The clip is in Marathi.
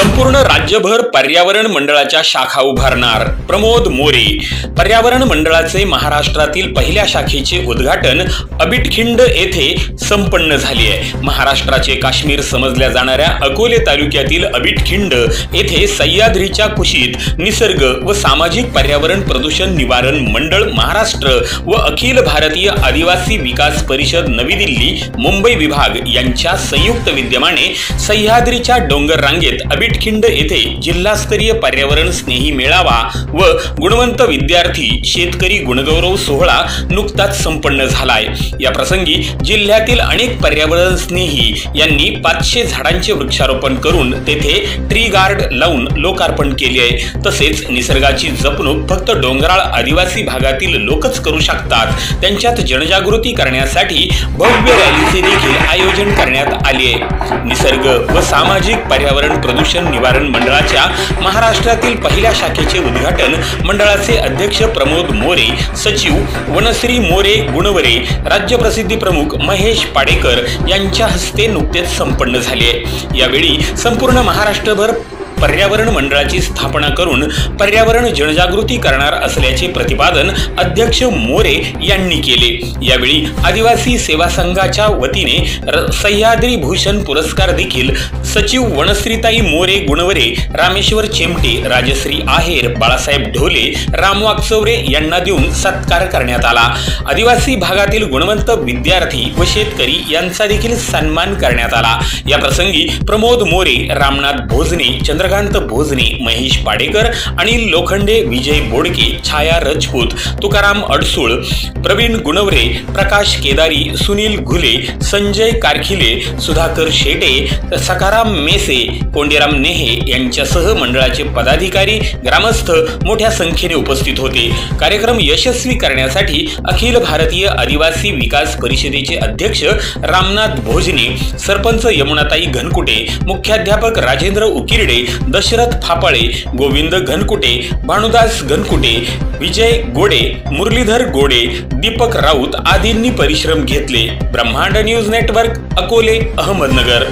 संपूर्ण राज्यभर पर्यावरण मंडळाच्या शाखा उभारणार प्रमोद मोरे। पर्यावरण मंडळाचे महाराष्ट्रातील पहिल्या शाखेचे उद्घाटन अबिटखिंड येथे संपन्न झाले आहे। महाराष्ट्राचे काश्मीर समजल्या जाणाऱ्या अकोले तालुक्यातील अबिटखिंड येथे सह्याद्रीच्या कुशीत निसर्ग व सामाजिक पर्यावरण प्रदूषण निवारण मंडळ महाराष्ट्र व अखिल भारतीय आदिवासी विकास परिषद नवी दिल्ली मुंबई विभाग यांच्या संयुक्त विद्यमाने सह्याद्रीच्या डोंगर रांगेत अबिटखिंड येथे जिल्हास्तरीय पर्यावरण स्नेही मेळावा व गुणवंत विद्यार्थी शेतकरी गुणगौरव सोहळा नुकताच संपन्न झालाय। या प्रसंगी जिल्ह्यातील अनेक पर्यावरण स्नेही यांनी 500 झाडांचे वृक्षारोपण करून तेथे ट्री गार्ड लावून लोकार्पण केले आहे। तसेच निसर्गाची जपणूक फक्त डोंगराळ आदिवासी भागातील लोकच करू शकतात, त्यांच्यात जनजागृती करण्यासाठी भव्य रॅलीचे देखील आयोजन करण्यात आले आहे। निसर्ग व सामाजिक पर्यावरण प्रदूषण निवारण मंडळाच्या महाराष्ट्रातील पहिल्या शाखेचे उद्घाटन मंडळाचे अध्यक्ष प्रमोद मोरे, सचिव वनश्री मोरे गुणवरे, राज्य प्रसिद्धी प्रमुख महेश पाडेकर यांच्या हस्ते नुकतेच संपन्न झाले। यावेळी संपूर्ण महाराष्ट्रभर पर्यावरण मंडळाची स्थापना करून पर्यावरण जनजागृती करणार असल्याचे प्रतिपादन अध्यक्ष मोरे यांनी केले। यावेळी आदिवासी सेवा संघाच्या वतीने सह्याद्री भूषण पुरस्कार देखील सचिव वनश्रीताई मोरे गुणवरे, रामेश्वर चेमटे, राजश्री आहेर, बाळासाहेब ढोले, राम वाकचौरे यांना देऊन सत्कार करण्यात आला। आदिवासी भागातील गुणवंत विद्यार्थी व शेतकरी यांचा देखील सन्मान करण्यात आला। या प्रसंगी प्रमोद मोरे, रामनाथ भोजने, चंद्रकांत भोजने, महेश पाडेकर, अनिल लोखंडे, विजय बोडके, छाया राजपूत, तुकाराम अडसूळ, प्रवीण गुणवरे, प्रकाश केदारी, सुनील घुले, संजय कारखिले, सुधाकर शेटे, सकाराम मेसे, कोंडेराम नेहे यांच्यासह मंडळाचे पदाधिकारी, ग्रामस्थ मोठ्या संख्येने उपस्थित होते। कार्यक्रम यशस्वी करण्यासाठी अखिल भारतीय आदिवासी विकास परिषदेचे अध्यक्ष रामनाथ भोजने, सरपंच यमुनाताई घनकुटे, मुख्याध्यापक राजेंद्र उकिरडे, दशरथ फापाळे, गोविंद घनकुटे, भानुदास घनकुटे, विजय गोडे, मुरलीधर गोडे, दीपक राऊत आदींनी परिश्रम घेतले। ब्रह्मांड न्यूज नेटवर्क, अकोले, अहमदनगर।